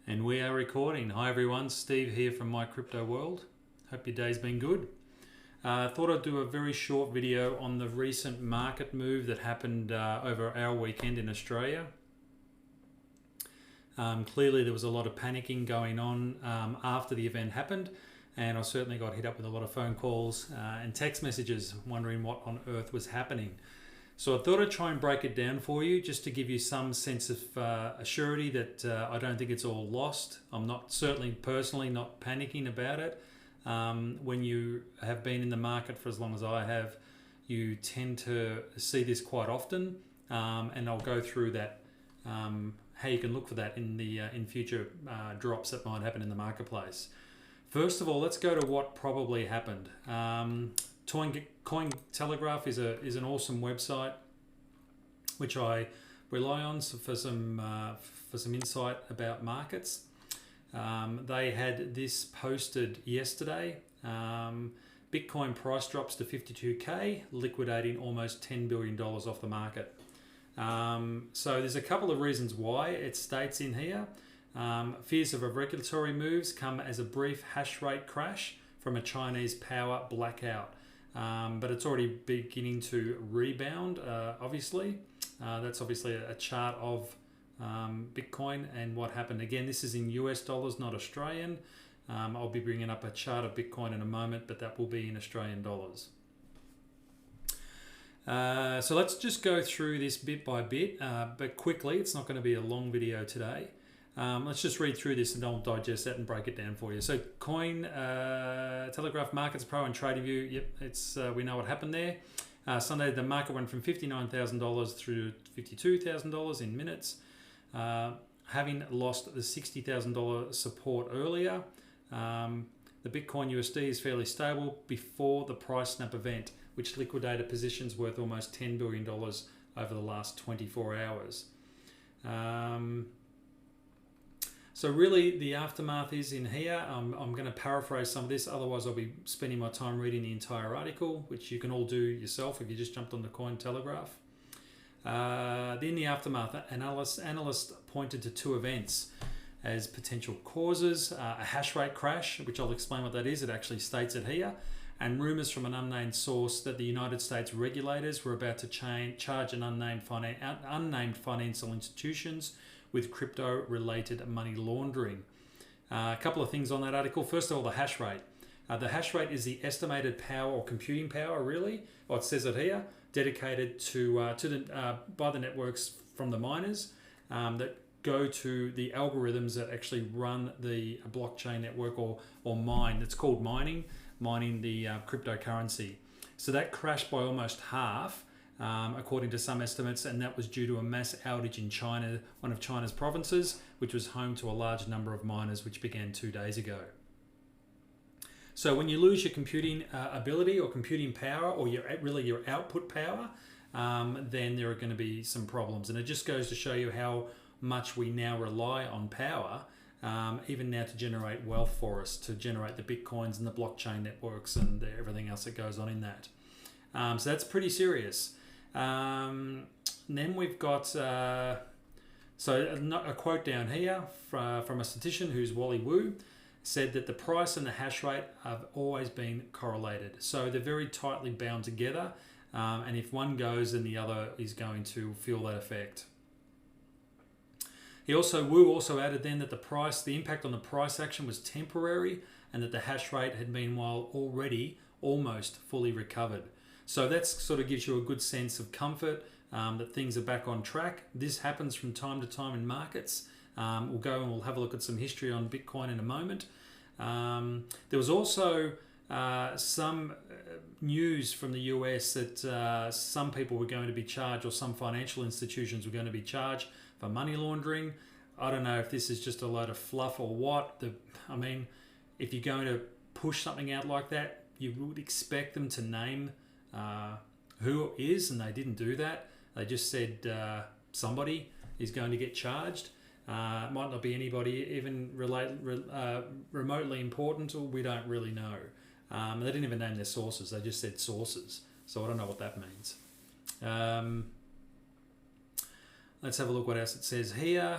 And we are recording. Hi everyone, Steve here from My Crypto World. Hope your day's been good. Thought I'd do a very short video on the recent market move that happened over our weekend in Australia. Clearly there was a lot of panicking going on after the event happened, and I certainly got hit up with a lot of phone calls and text messages wondering what on earth was happening. So I thought I'd try and break it down for you just to give you some sense of assurity that I don't think it's all lost. I'm not, certainly personally, not panicking about it. When you have been in the market for as long as I have, you tend to see this quite often, and I'll go through that, how you can look for that in future drops that might happen in the marketplace. First of all, let's go to what probably happened. Cointelegraph is an awesome website which I rely on for some insight about markets. They had this posted yesterday. Bitcoin price drops to 52k, liquidating almost $10 billion off the market. So there's a couple of reasons why it states in here. Fears of regulatory moves come as a brief hash rate crash from a Chinese power blackout. But it's already beginning to rebound, obviously. That's obviously a chart of Bitcoin and what happened. Again, this is in US dollars, not Australian. I'll be bringing up a chart of Bitcoin in a moment, but that will be in Australian dollars. So let's just go through this bit by bit, but quickly. It's not going to be a long video today. Let's just read through this and I'll digest that and break it down for you. So Cointelegraph Markets Pro and TradingView, yep, it's we know what happened there. Sunday, the market went from $59,000 through $52,000 in minutes, having lost the $60,000 support earlier. The Bitcoin USD is fairly stable before the price snap event, which liquidated positions worth almost $10 billion over the last 24 hours. So really the aftermath is in here. I'm going to paraphrase some of this, otherwise I'll be spending my time reading the entire article, which you can all do yourself if you just jumped on the Cointelegraph. In the aftermath, analysts pointed to two events as potential causes: a hash rate crash, which I'll explain what that is, it actually states it here, and rumours from an unnamed source that the United States regulators were about to charge an unnamed financial institutions with crypto-related money laundering. A couple of things on that article. First of all, the hash rate. The hash rate is the estimated power or computing power, really, or it says it here, dedicated by the networks from the miners that go to the algorithms that actually run the blockchain network or mine. It's called mining the cryptocurrency. So that crashed by almost half, according to some estimates, and that was due to a mass outage in China, one of China's provinces, which was home to a large number of miners, which began 2 days ago. So when you lose your computing ability or computing power, or your output power, then there are going to be some problems. And it just goes to show you how much we now rely on power, even now, to generate wealth for us, to generate the Bitcoins and the blockchain networks and everything else that goes on in that. So that's pretty serious. Then we've got a quote down here from a statistician who's Wally Wu, said that the price and the hash rate have always been correlated. So they're very tightly bound together, and if one goes, then the other is going to feel that effect. Wu also added then that the impact on the price action was temporary, and that the hash rate had meanwhile already almost fully recovered. So that sort of gives you a good sense of comfort that things are back on track. This happens from time to time in markets. We'll go and we'll have a look at some history on Bitcoin in a moment. There was also some news from the US that some people were going to be charged, or some financial institutions were going to be charged for money laundering. I don't know if this is just a load of fluff or what. I mean, if you're going to push something out like that, you would expect them to name who it is, and they didn't do that. They just said somebody is going to get charged. It might not be anybody even remotely important, or we don't really know. They didn't even name their sources. They just said sources. So I don't know what that means. Let's have a look what else it says here.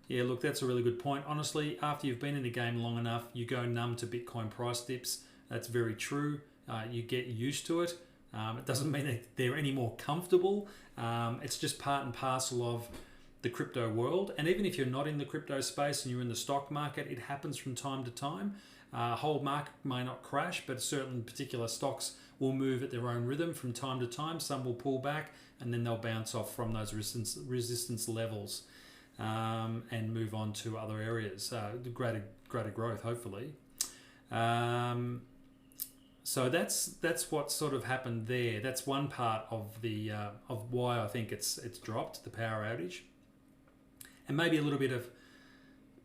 Yeah, look, that's a really good point. Honestly, after you've been in the game long enough, you go numb to Bitcoin price dips. That's very true. You get used to it. It doesn't mean that they're any more comfortable. It's just part and parcel of the crypto world. And even if you're not in the crypto space and you're in the stock market, it happens from time to time. Whole market may not crash, but certain particular stocks will move at their own rhythm from time to time. Some will pull back and then they'll bounce off from those resistance levels and move on to other areas, greater growth, hopefully. So that's what sort of happened there. That's one part of the of why I think it's dropped, the power outage, and maybe a little bit of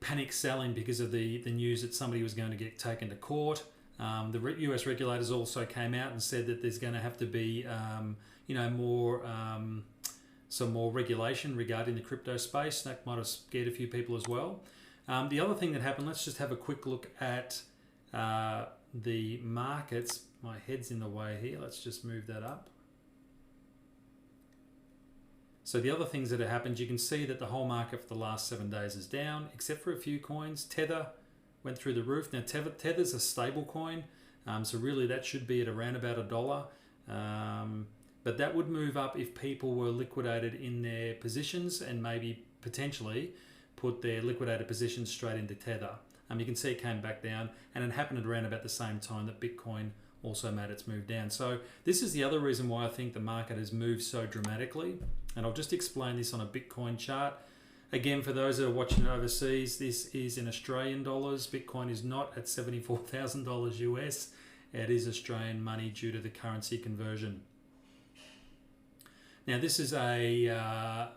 panic selling because of the news that somebody was going to get taken to court. The US regulators also came out and said that there's going to have to be more some more regulation regarding the crypto space. That might have scared a few people as well. The other thing that happened, let's just have a quick look at the markets. My head's in the way here. Let's just move that up. So the other things that have happened, you can see that the whole market for the last 7 days is down, except for a few coins. Tether went through the roof. Now Tether's a stable coin, so really that should be at around about $1. But that would move up if people were liquidated in their positions and maybe potentially put their liquidated positions straight into Tether. You can see it came back down, and it happened at around about the same time that Bitcoin also made its move down. So this is the other reason why I think the market has moved so dramatically. And I'll just explain this on a Bitcoin chart. Again, for those that are watching overseas, this is in Australian dollars. Bitcoin is not at $74,000 US. It is Australian money due to the currency conversion. Now this is a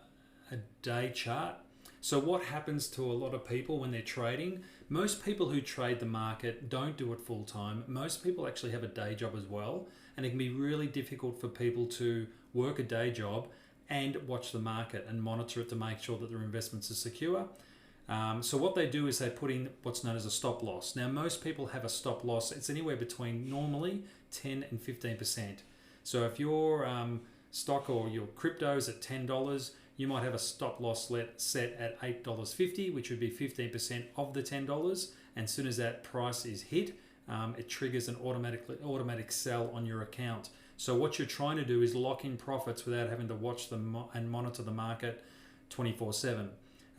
day chart. So what happens to a lot of people when they're trading? Most people who trade the market don't do it full time. Most people actually have a day job as well. And it can be really difficult for people to work a day job and watch the market and monitor it to make sure that their investments are secure. So what they do is they put in what's known as a stop loss. Now most people have a stop loss. It's anywhere between normally 10 and 15%. So if your stock or your crypto is at $10, you might have a stop loss set at $8.50, which would be 15% of the $10. And as soon as that price is hit, it triggers an automatic sell on your account. So what you're trying to do is lock in profits without having to watch them and monitor the market 24/7.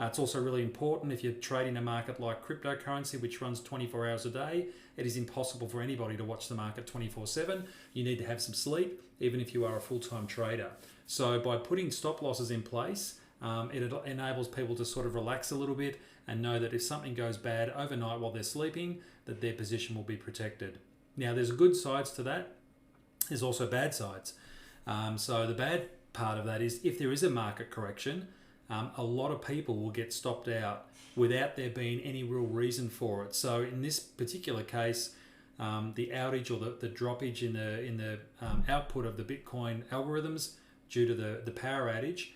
It's also really important if you're trading a market like cryptocurrency, which runs 24 hours a day. It is impossible for anybody to watch the market 24/7. You need to have some sleep, even if you are a full-time trader. So by putting stop losses in place, it enables people to sort of relax a little bit and know that if something goes bad overnight while they're sleeping, that their position will be protected. Now, there's good sides to that. There's also bad sides. So the bad part of that is if there is a market correction, a lot of people will get stopped out without there being any real reason for it. So in this particular case, the outage or the droppage in the output of the Bitcoin algorithms due to the power outage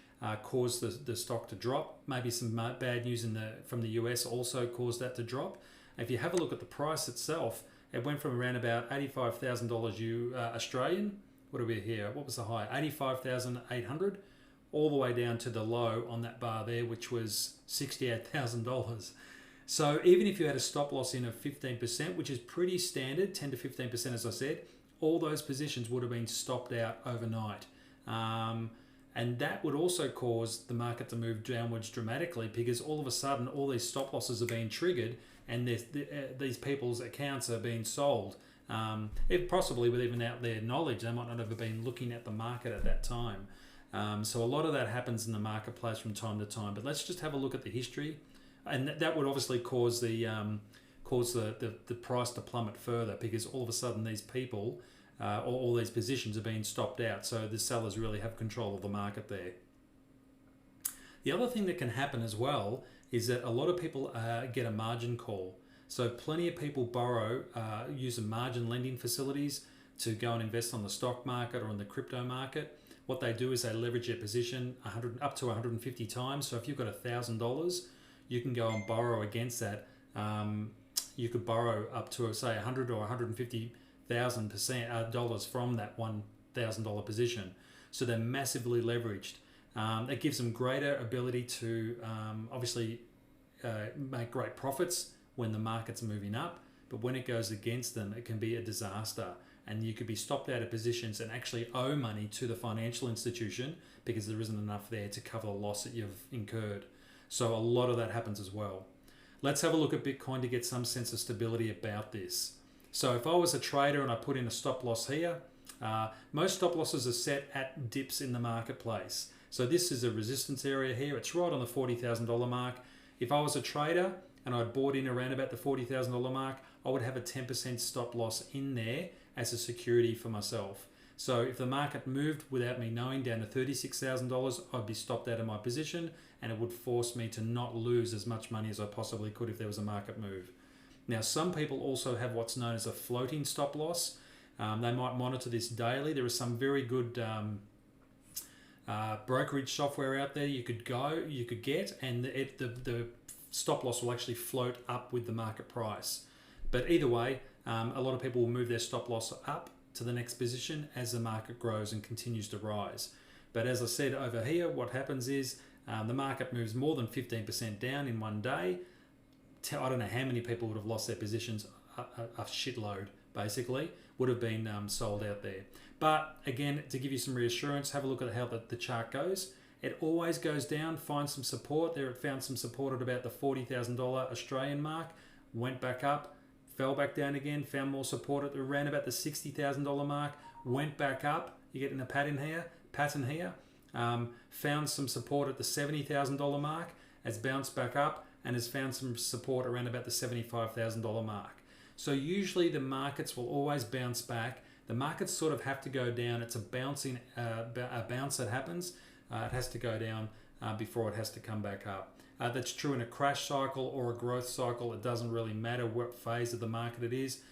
caused the stock to drop. Maybe some bad news from the US also caused that to drop. If you have a look at the price itself, it went from around about $85,000 Australian. What are we here? What was the high? 85,800, all the way down to the low on that bar there, which was $68,000. So even if you had a stop loss in of 15%, which is pretty standard, 10 to 15%, as I said, all those positions would have been stopped out overnight. And that would also cause the market to move downwards dramatically because all of a sudden all these stop losses are being triggered and these people's accounts are being sold. If possibly with even out their knowledge, they might not have been looking at the market at that time. So a lot of that happens in the marketplace from time to time. But let's just have a look at the history, and that would obviously cause the price to plummet further because all of a sudden these people, all these positions are being stopped out. So the sellers really have control of the market there. The other thing that can happen as well is that a lot of people get a margin call. So plenty of people use margin lending facilities to go and invest on the stock market or in the crypto market. What they do is they leverage their position up to 150 times. So if you've got $1,000, you can go and borrow against that. You could borrow up to say $100,000 or $150,000 from that $1,000 position. So they're massively leveraged. It gives them greater ability to obviously make great profits when the market's moving up, but when it goes against them, it can be a disaster. And you could be stopped out of positions and actually owe money to the financial institution because there isn't enough there to cover the loss that you've incurred. So a lot of that happens as well. Let's have a look at Bitcoin to get some sense of stability about this. So if I was a trader and I put in a stop loss here, most stop losses are set at dips in the marketplace. So this is a resistance area here. It's right on the $40,000 mark. If I was a trader and I'd bought in around about the $40,000 mark, I would have a 10% stop loss in there as a security for myself. So if the market moved without me knowing down to $36,000, I'd be stopped out of my position, and it would force me to not lose as much money as I possibly could if there was a market move. Now, some people also have what's known as a floating stop loss. They might monitor this daily. There is some very good brokerage software out there you could get, and the stop loss will actually float up with the market price. But either way, a lot of people will move their stop loss up to the next position as the market grows and continues to rise. But as I said over here, what happens is the market moves more than 15% down in one day. I don't know how many people would have lost their positions, a shitload basically, would have been sold out there. But again, to give you some reassurance, have a look at how the chart goes. It always goes down, finds some support. There it found some support at about the $40,000 Australian mark, went back up, fell back down again, found more support at around about the $60,000 mark, went back up. You're getting a pattern here. Found some support at the $70,000 mark, has bounced back up, and has found some support around about the $75,000 mark. So usually the markets will always bounce back. The markets sort of have to go down. It's a bounce that happens. It has to go down before it has to come back up. That's true in a crash cycle or a growth cycle. It doesn't really matter what phase of the market it is.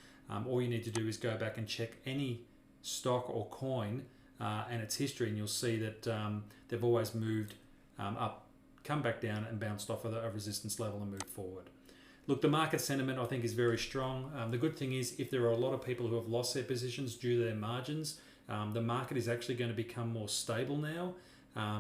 All you need to do is go back and check any stock or coin and its history, and you'll see that they've always moved up, come back down, and bounced off of a resistance level and moved forward. Look, the market sentiment I think is very strong. The good thing is if there are a lot of people who have lost their positions due to their margins, the market is actually going to become more stable now.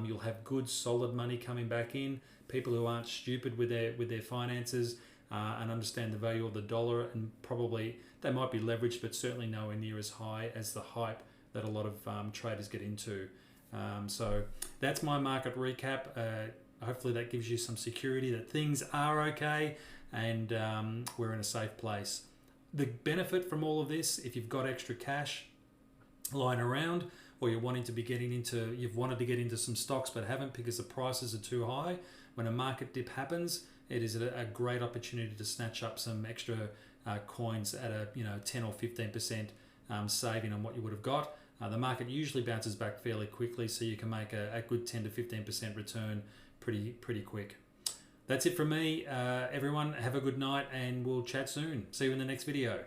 You'll have good solid money coming back in, people who aren't stupid with their finances and understand the value of the dollar, and probably they might be leveraged but certainly nowhere near as high as the hype that a lot of traders get into. So that's my market recap. Hopefully that gives you some security that things are okay and we're in a safe place. The benefit from all of this, if you've got extra cash lying around, or you're wanting to be you've wanted to get into some stocks but haven't because the prices are too high, when a market dip happens, it is a great opportunity to snatch up some extra coins at a 10 or 15% saving on what you would have got. The market usually bounces back fairly quickly, so you can make a good 10 to 15% return pretty quick. That's it from me. Everyone, have a good night, and we'll chat soon. See you in the next video.